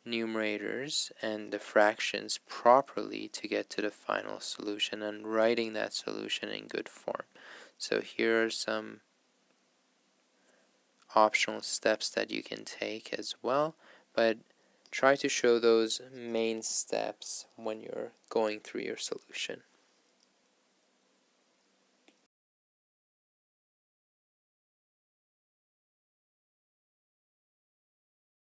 numerators and the fractions properly to get to the final solution, and writing that solution in good form. So here are some optional steps that you can take as well, but try to show those main steps when you're going through your solution.